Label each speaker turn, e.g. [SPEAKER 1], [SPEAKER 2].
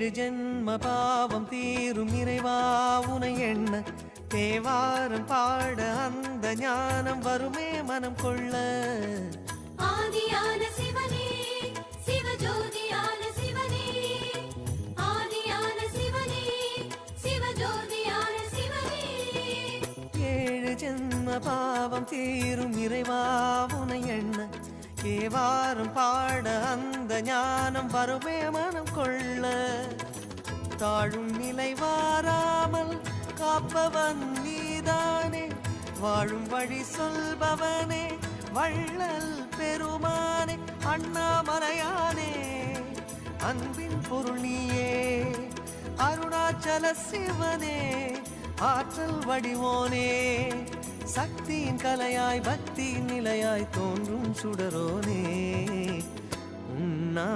[SPEAKER 1] ஏழு ஜென்ம பாவம் தீரும் இறைவா உனை எண்ண தேவாரம் பாட அந்த ஞானம் வருமே மனம் கொள்ள.
[SPEAKER 2] ஆதியான சிவனே சிவஜோதியான சிவனே ஆதியான சிவனே சிவஜோதியான சிவனே.
[SPEAKER 1] ஏழு ஜென்ம பாவம் தீரும் இறைவா உனை எண்ண தேவாரம் பாட அந்த ஞானம் வருமே மனம் கொள்ள. தாழும் நிலை வாராமல் காப்பவன் நீதானே, வாழும் வழி சொல்பவனே வள்ளல் பெருமானே. அண்ணாமலையானே அன்பின் பொருள் நீயே, அருணாச்சல சிவனே ஆற்றல் வடிவோனே. சக்தியின் கலையாய் பக்தியின் நிலையாய் தோன்றும் சுடரோனே. உன்னா